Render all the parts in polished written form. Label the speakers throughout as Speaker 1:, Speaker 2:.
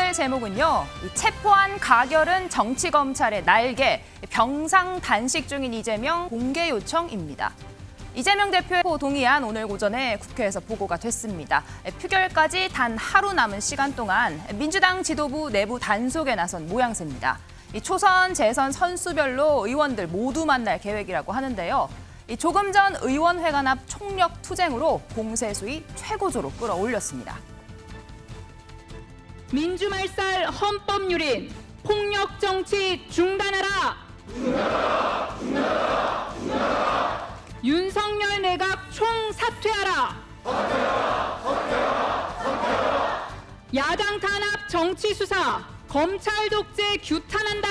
Speaker 1: 오늘 제목은요. 체포한 가결은 정치검찰의 날개, 병상 단식 중인 이재명 공개 요청입니다. 이재명 대표의 동의안 오늘 오전에 국회에서 보고가 됐습니다. 표결까지 단 하루 남은 시간 동안 민주당 지도부 내부 단속에 나선 모양새입니다. 초선, 재선 선수별로 의원들 모두 만날 계획이라고 하는데요. 조금 전 의원회관 앞 총력 투쟁으로 공세 수위 최고조로 끌어올렸습니다.
Speaker 2: 민주말살 헌법유린 폭력 정치 중단하라. 윤석열 내각 총사퇴하라. 야당 탄압 정치 수사 검찰 독재 규탄한다.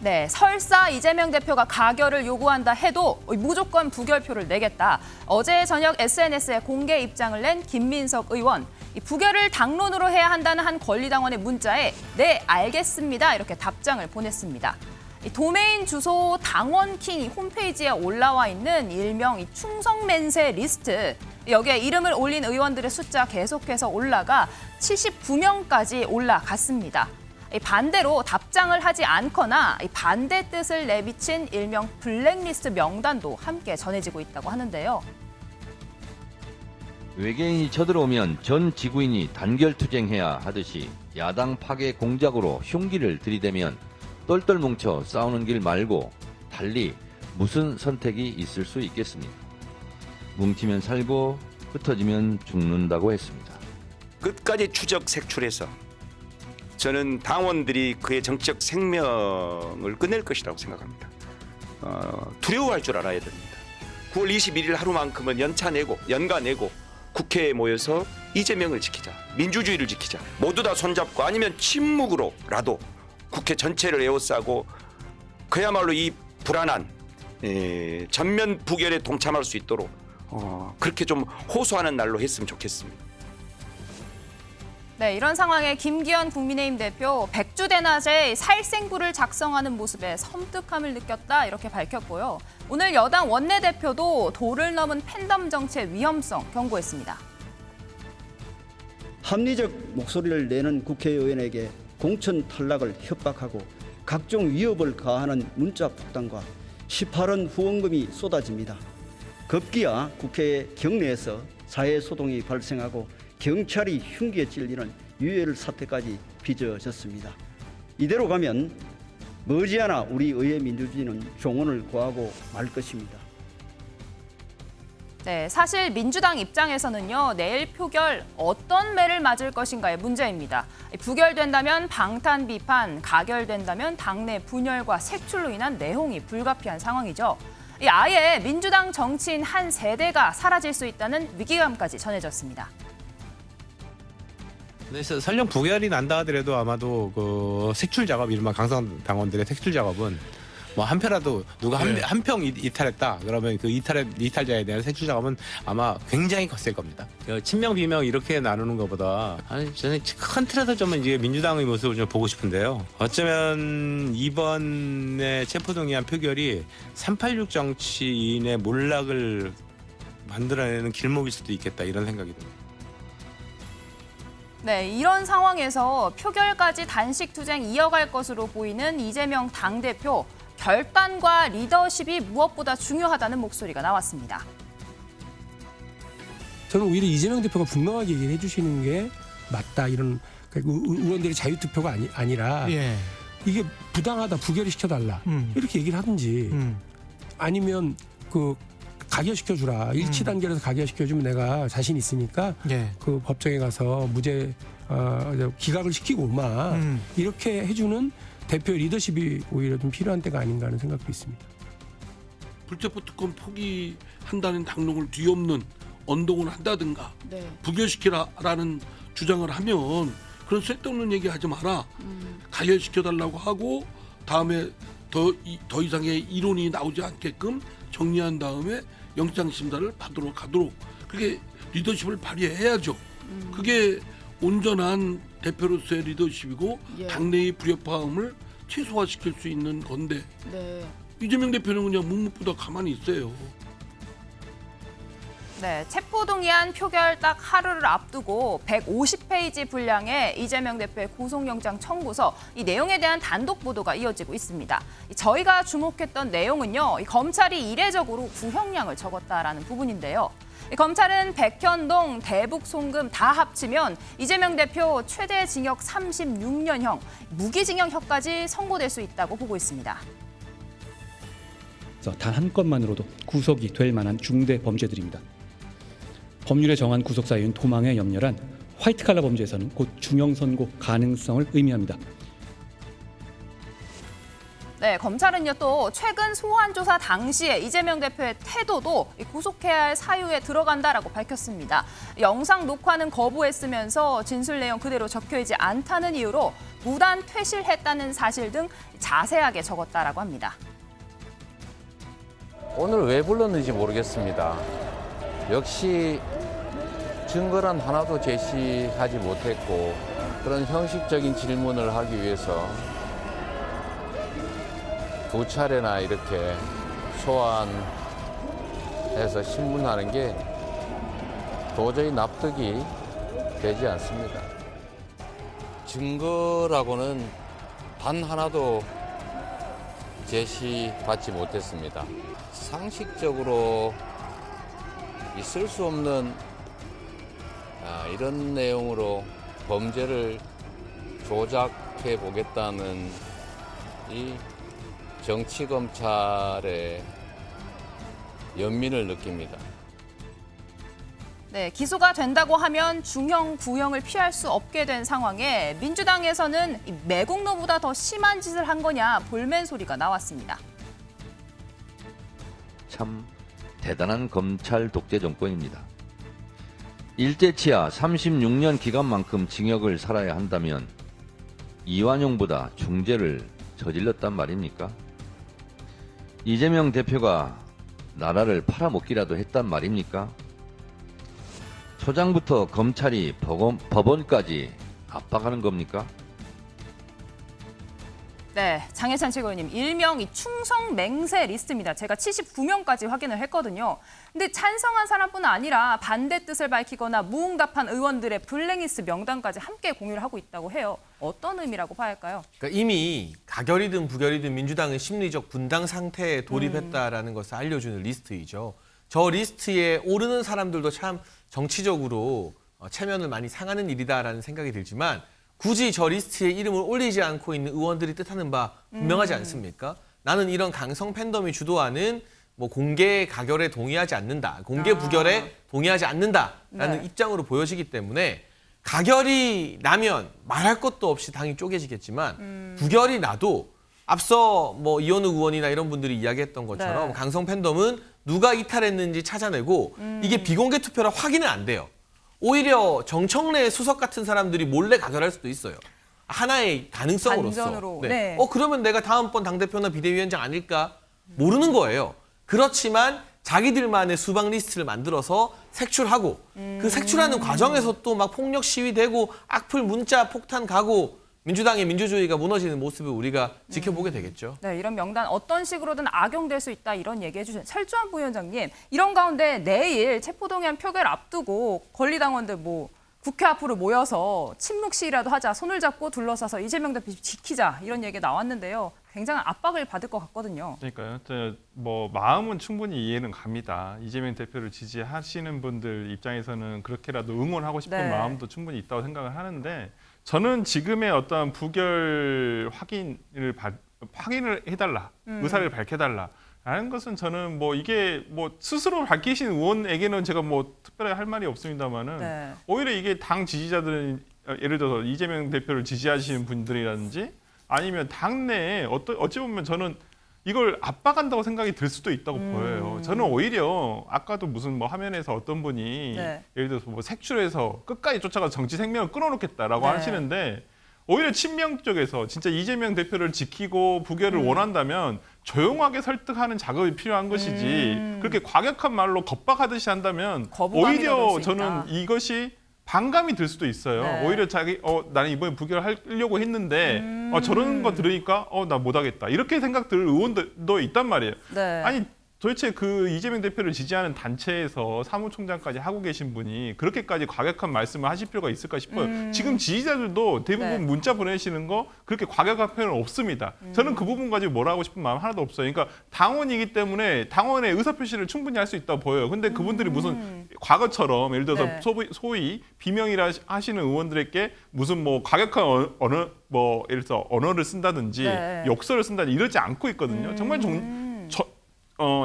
Speaker 1: 네, 설사 이재명 대표가 가결을 요구한다 해도 무조건 부결표를 내겠다. 어제 저녁 SNS에 공개 입장을 낸 김민석 의원. 부결을 당론으로 해야 한다는 한 권리당원의 문자에 네, 알겠습니다. 이렇게 답장을 보냈습니다. 도메인 주소 당원킹 홈페이지에 올라와 있는 일명 충성맨세 리스트. 여기에 이름을 올린 의원들의 숫자 계속해서 올라가 79명까지 올라갔습니다. 반대로 답장을 하지 않거나 반대 뜻을 내비친 일명 블랙리스트 명단도 함께 전해지고 있다고 하는데요.
Speaker 3: 외계인이 쳐들어오면 전 지구인이 단결투쟁해야 하듯이 야당 파괴 공작으로 흉기를 들이대면 똘똘 뭉쳐 싸우는 길 말고 달리 무슨 선택이 있을 수 있겠습니까? 뭉치면 살고 흩어지면 죽는다고 했습니다.
Speaker 4: 끝까지 추적 색출해서 저는 당원들이 그의 정치적 생명을 끝낼 것이라고 생각합니다. 두려워할 줄 알아야 됩니다. 9월 21일 하루만큼은 연가 내고 국회에 모여서 이재명을 지키자, 민주주의를 지키자. 모두 다 손잡고 아니면 침묵으로라도 국회 전체를 에워싸고 그야말로 이 불안한 전면 부결에 동참할 수 있도록 그렇게 좀 호소하는 날로 했으면 좋겠습니다.
Speaker 1: 네, 이런 상황에 김기현 국민의힘 대표 백주대낮에 살생부를 작성하는 모습에 섬뜩함을 느꼈다 이렇게 밝혔고요. 오늘 여당 원내대표도 도를 넘은 팬덤 정치의 위험성 경고했습니다.
Speaker 5: 합리적 목소리를 내는 국회의원에게 공천 탈락을 협박하고 각종 위협을 가하는 문자 폭탄과 18원 후원금이 쏟아집니다. 급기야 국회 경내에서 사회소동이 발생하고 경찰이 흉기에 찔리는 유혈 사태까지 빚어졌습니다. 이대로 가면 머지않아 우리 의회 민주주의는 종언을 구하고 말 것입니다.
Speaker 1: 네, 사실 민주당 입장에서는요, 내일 표결 어떤 매를 맞을 것인가의 문제입니다. 부결된다면 방탄 비판, 가결된다면 당내 분열과 색출로 인한 내홍이 불가피한 상황이죠. 아예 민주당 정치인 한 세대가 사라질 수 있다는 위기감까지 전해졌습니다.
Speaker 6: 그래서 설령 부결이 난다 하더라도 아마도 그 색출 작업, 이른바 강성 당원들의 색출 작업은 뭐 한 표라도 누가 한 표 이탈했다 그러면 그 이탈자에 대한 색출 작업은 아마 굉장히 거셀 겁니다. 친명 비명 이렇게 나누는 것보다 저는 큰 틀에서 좀 이제 민주당의 모습을 좀 보고 싶은데요. 어쩌면 이번에 체포동의안 표결이 386 정치인의 몰락을 만들어내는 길목일 수도 있겠다 이런 생각이 듭니다.
Speaker 1: 네, 이런 상황에서 표결까지 단식 투쟁 이어갈 것으로 보이는 이재명 당대표. 결단과 리더십이 무엇보다 중요하다는 목소리가 나왔습니다.
Speaker 7: 저는 오히려 이재명 대표가 분명하게 얘기를 해주시는 게 맞다. 이런 의원들의 자유투표가 아니라 이게 부당하다. 부결을 시켜달라. 이렇게 얘기를 하든지 아니면 그 가결시켜주라. 일치 단결해서 가결시켜주면 내가 자신 있으니까 그 법정에 가서 무죄 기각을 시키고 오마. 이렇게 해주는 대표의 리더십이 오히려 좀 필요한 때가 아닌가 하는 생각도 있습니다.
Speaker 8: 불체포 특권 포기한다는 당론을 뒤엎는 언동을 한다든가 부결시키라라는 주장을 하면 그런 쓸데없는 얘기 하지 마라. 가결시켜달라고 하고 다음에 더 이상의 이론이 나오지 않게끔 정리한 다음에 영장심사를 받도록 하도록 그게 리더십을 발휘해야죠. 그게 온전한 대표로서의 리더십이고 당내의 불협화음을 최소화시킬 수 있는 건데 이재명 대표는 그냥 묵묵부답 가만히 있어요.
Speaker 1: 네, 체포동의안 표결 딱 하루를 앞두고 150페이지 분량의 이재명 대표의 구속영장 청구서, 이 내용에 대한 단독 보도가 이어지고 있습니다. 저희가 주목했던 내용은요, 이 검찰이 이례적으로 구형량을 적었다라는 부분인데요. 이 검찰은 백현동, 대북 송금 다 합치면 이재명 대표 최대 징역 36년형, 무기징역형까지 선고될 수 있다고 보고 있습니다.
Speaker 9: 단 한 건만으로도 구속이 될 만한 중대 범죄들입니다. 법률에 정한 구속 사유인 도망에 염려한 화이트칼라 범죄에서는 곧 중형 선고 가능성을 의미합니다.
Speaker 1: 네, 검찰은요 또 최근 소환 조사 당시에 이재명 대표의 태도도 구속해야 할 사유에 들어간다라고 밝혔습니다. 영상 녹화는 거부했으면서 진술 내용 그대로 적혀있지 않다는 이유로 무단 퇴실했다는 사실 등 자세하게 적었다라고 합니다.
Speaker 10: 오늘 왜 불렀는지 모르겠습니다. 역시 증거란 하나도 제시하지 못했고 그런 형식적인 질문을 하기 위해서 두 차례나 이렇게 소환해서 신문하는 게 도저히 납득이 되지 않습니다. 증거라고는 단 하나도 제시받지 못했습니다. 상식적으로 있을 수 없는 이런 내용으로 범죄를 조작해 보겠다는 이 정치검찰의 연민을 느낍니다.
Speaker 1: 네, 기소가 된다고 하면 중형, 구형을 피할 수 없게 된 상황에 민주당에서는 매국노보다 더 심한 짓을 한 거냐 볼멘 소리가 나왔습니다.
Speaker 3: 참 대단한 검찰 독재 정권입니다. 일제치하 36년 기간만큼 징역을 살아야 한다면 이완용보다 중죄를 저질렀단 말입니까? 이재명 대표가 나라를 팔아먹기라도 했단 말입니까? 초장부터 검찰이 법원까지 압박하는 겁니까?
Speaker 1: 네, 장혜찬 최고위원님, 일명 이 충성 맹세 리스트입니다. 제가 79명까지 확인을 했거든요. 근데 찬성한 사람뿐 아니라 반대 뜻을 밝히거나 무응답한 의원들의 블랙리스트 명단까지 함께 공유를 하고 있다고 해요. 어떤 의미라고 봐야 할까요?
Speaker 11: 그러니까 이미 가결이든 부결이든 민주당은 심리적 분당 상태에 돌입했다라는 것을 알려주는 리스트이죠. 저 리스트에 오르는 사람들도 참 정치적으로 체면을 많이 상하는 일이다라는 생각이 들지만 굳이 저 리스트에 이름을 올리지 않고 있는 의원들이 뜻하는 바 분명하지 않습니까? 나는 이런 강성 팬덤이 주도하는 뭐 공개 가결에 동의하지 않는다, 공개 부결에 동의하지 않는다라는 입장으로 보여지기 때문에 가결이 나면 말할 것도 없이 당이 쪼개지겠지만 부결이 나도 앞서 뭐 이현우 의원이나 이런 분들이 이야기했던 것처럼 강성 팬덤은 누가 이탈했는지 찾아내고 이게 비공개 투표라 확인은 안 돼요. 오히려 정청래 수석 같은 사람들이 몰래 가결할 수도 있어요. 하나의 가능성으로서.
Speaker 1: 반전으로.
Speaker 11: 그러면 내가 다음번 당대표나 비대위원장 아닐까? 모르는 거예요. 그렇지만 자기들만의 수박 리스트를 만들어서 색출하고 그 색출하는 과정에서 또 막 폭력 시위되고 악플 문자 폭탄 가고 민주당의 민주주의가 무너지는 모습을 우리가 지켜보게 되겠죠.
Speaker 1: 네, 이런 명단 어떤 식으로든 악용될 수 있다 이런 얘기해 주신 설주환 부위원장님, 이런 가운데 내일 체포동의안 표결 앞두고 권리당원들 뭐 국회 앞으로 모여서 침묵 시위라도 하자, 손을 잡고 둘러싸서 이재명 대표 지키자 이런 얘기가 나왔는데요. 굉장한 압박을 받을 것 같거든요.
Speaker 12: 그러니까요. 뭐 마음은 충분히 이해는 갑니다. 이재명 대표를 지지하시는 분들 입장에서는 그렇게라도 응원하고 싶은 마음도 충분히 있다고 생각을 하는데, 저는 지금의 어떤 부결 확인을 해달라, 의사를 밝혀달라라는 것은 저는 뭐 이게 뭐 스스로 밝히신 의원에게는 제가 뭐 특별하게 할 말이 없습니다만은 오히려 이게 당 지지자들은 예를 들어서 이재명 대표를 지지하시는 분들이라든지 아니면 당내에 어찌 보면 저는 이걸 압박한다고 생각이 들 수도 있다고 보여요. 저는 오히려 아까도 무슨 뭐 화면에서 어떤 분이 예를 들어서 뭐 색출해서 끝까지 쫓아가서 정치 생명을 끊어놓겠다라고 하시는데, 오히려 친명 쪽에서 진짜 이재명 대표를 지키고 부결을 원한다면 조용하게 설득하는 작업이 필요한 것이지 그렇게 과격한 말로 겁박하듯이 한다면 오히려 저는 이것이 반감이 들 수도 있어요. 오히려 나는 이번에 부결하려고 했는데 저런 거 들으니까 나 못하겠다 이렇게 생각 들 의원들도 있단 말이에요. 아니 도대체 그 이재명 대표를 지지하는 단체에서 사무총장까지 하고 계신 분이 그렇게까지 과격한 말씀을 하실 필요가 있을까 싶어요. 지금 지지자들도 대부분
Speaker 1: 네.
Speaker 12: 문자 보내시는 거 그렇게 과격한 표현은 없습니다. 저는 그 부분 가지고 뭐라 하고 싶은 마음 하나도 없어요. 그러니까 당원이기 때문에 당원의 의사표시를 충분히 할 수 있다고 보여요. 근데 그분들이 무슨 과거처럼 예를 들어서
Speaker 1: 네.
Speaker 12: 소위 비명이라 하시는 의원들에게 무슨 뭐 과격한 예를 들어서 언어를 쓴다든지
Speaker 1: 네.
Speaker 12: 욕설을 쓴다든지 이러지 않고 있거든요. 정말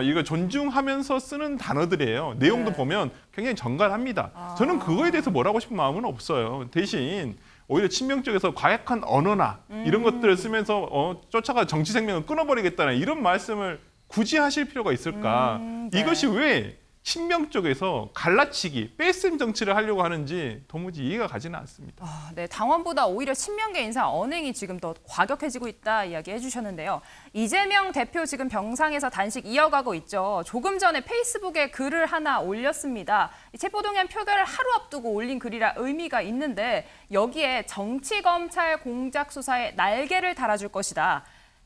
Speaker 12: 이거 존중하면서 쓰는 단어들이에요. 내용도
Speaker 1: 네.
Speaker 12: 보면 굉장히 정갈합니다. 저는 그거에 대해서 뭐라고 싶은 마음은 없어요. 대신 오히려 친명 쪽에서 과격한 언어나 이런 것들을 쓰면서 쫓아가 정치 생명을 끊어버리겠다는 이런 말씀을 굳이 하실 필요가 있을까?
Speaker 1: 네.
Speaker 12: 이것이 왜 친명 쪽에서 갈라치기, 뺄셈 정치를 하려고 하는지 도무지 이해가 가지는 않습니다.
Speaker 1: 네, 당원보다 오히려 친명계 인사 언행이 지금 더 과격해지고 있다 이야기해 주셨는데요. 이재명 대표 지금 병상에서 단식 이어가고 있죠. 조금 전에 페이스북에 글을 하나 올렸습니다. 체포동의안 표결을 하루 앞두고 올린 글이라 의미가 있는데 여기에 정치검찰 공작 수사에 날개를 달아줄 것이다.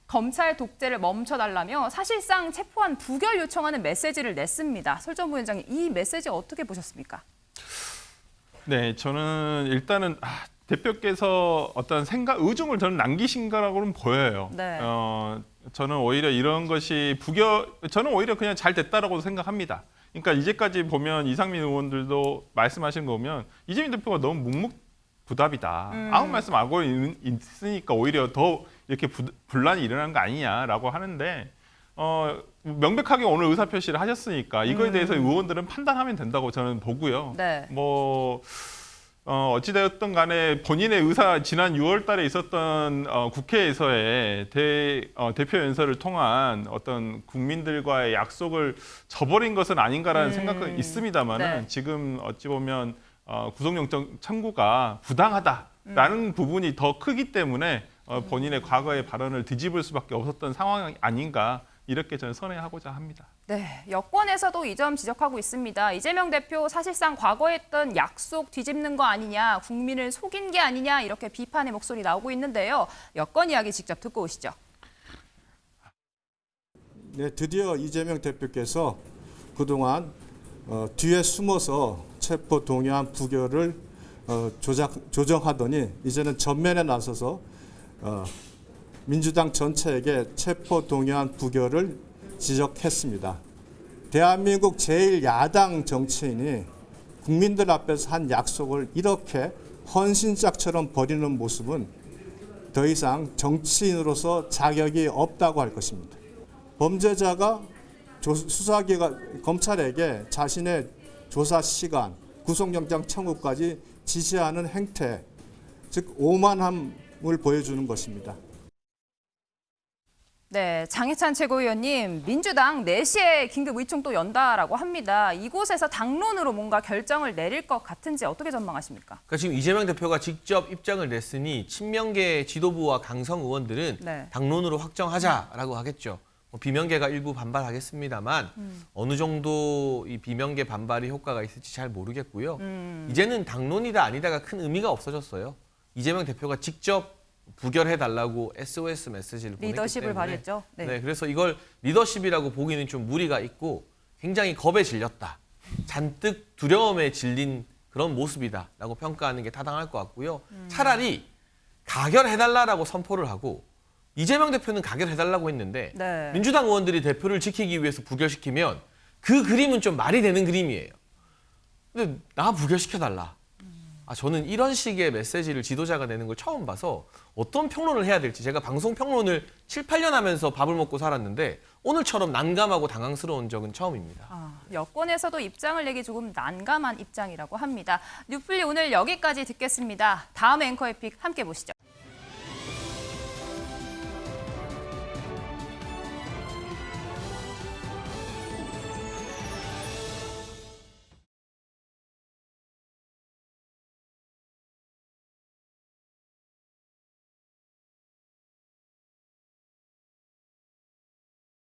Speaker 1: 검찰 독재를 멈춰달라며 사실상 체포한 부결 요청하는 메시지를 냈습니다. 설전 부위원장님, 이 메시지 어떻게 보셨습니까?
Speaker 12: 네, 저는 일단은 대표께서 어떤 의중을 저는 남기신 거라고는 보여요.
Speaker 1: 네.
Speaker 12: 저는 오히려 이런 것이 저는 오히려 그냥 잘 됐다라고 생각합니다. 그러니까 이제까지 보면 이상민 의원들도 말씀하신 거 보면 이재명 대표가 너무 묵묵부답이다. 아무 말씀 안 하고 있으니까 오히려 더 이렇게 분란이 일어나는 거 아니냐라고 하는데 명백하게 오늘 의사표시를 하셨으니까 이거에 대해서 의원들은 판단하면 된다고 저는 보고요.
Speaker 1: 네.
Speaker 12: 어찌되었든 간에 본인의 지난 6월 달에 있었던 국회에서의 대표 연설을 통한 어떤 국민들과의 약속을 저버린 것은 아닌가라는 생각은 있습니다만은
Speaker 1: 네.
Speaker 12: 지금 어찌 보면 구속영장 청구가 부당하다라는 부분이 더 크기 때문에 본인의 과거의 발언을 뒤집을 수밖에 없었던 상황이 아닌가 이렇게 저는 선회하고자 합니다.
Speaker 1: 네, 여권에서도 이 점 지적하고 있습니다. 이재명 대표 사실상 과거에 했던 약속 뒤집는 거 아니냐, 국민을 속인 게 아니냐 이렇게 비판의 목소리 나오고 있는데요. 여권 이야기 직접 듣고 오시죠.
Speaker 13: 네, 드디어 이재명 대표께서 그동안 뒤에 숨어서 체포 동의안 부결을 조정하더니 이제는 전면에 나서서 민주당 전체에게 체포 동의안 부결을 지적했습니다. 대한민국 제1야당 정치인이 국민들 앞에서 한 약속을 이렇게 헌신짝처럼 버리는 모습은 더 이상 정치인으로서 자격이 없다고 할 것입니다. 범죄자가 수사기관 검찰에게 자신의 조사 시간, 구속영장 청구까지 지시하는 행태, 즉 오만함을 보여주는 것입니다.
Speaker 1: 네, 장해찬 최고위원님, 민주당 4시에 긴급 의총 또 연다라고 합니다. 이곳에서 당론으로 뭔가 결정을 내릴 것 같은지 어떻게 전망하십니까?
Speaker 11: 그러니까 지금 이재명 대표가 직접 입장을 냈으니 친명계 지도부와 강성 의원들은
Speaker 1: 네.
Speaker 11: 당론으로 확정하자라고 하겠죠. 비명계가 일부 반발하겠습니다만 어느 정도 이 비명계 반발이 효과가 있을지 잘 모르겠고요. 이제는 당론이다 아니다가 큰 의미가 없어졌어요. 이재명 대표가 직접 부결해달라고 SOS 메시지를 보냈기
Speaker 1: 리더십을
Speaker 11: 때문에
Speaker 1: 발휘했죠.
Speaker 11: 네, 그래서 이걸 리더십이라고 보기는 좀 무리가 있고 굉장히 겁에 질렸다. 잔뜩 두려움에 질린 그런 모습이다라고 평가하는 게 타당할 것 같고요. 차라리 가결해달라고 선포를 하고 이재명 대표는 가결해달라고 했는데
Speaker 1: 네.
Speaker 11: 민주당 의원들이 대표를 지키기 위해서 부결시키면 그 그림은 좀 말이 되는 그림이에요. 근데 나 부결시켜달라. 저는 이런 식의 메시지를 지도자가 내는 걸 처음 봐서 어떤 평론을 해야 될지 제가 방송 평론을 7, 8년 하면서 밥을 먹고 살았는데 오늘처럼 난감하고 당황스러운 적은 처음입니다.
Speaker 1: 여권에서도 입장을 내기 조금 난감한 입장이라고 합니다. 뉴플리 오늘 여기까지 듣겠습니다. 다음 앵커의 픽 함께 보시죠.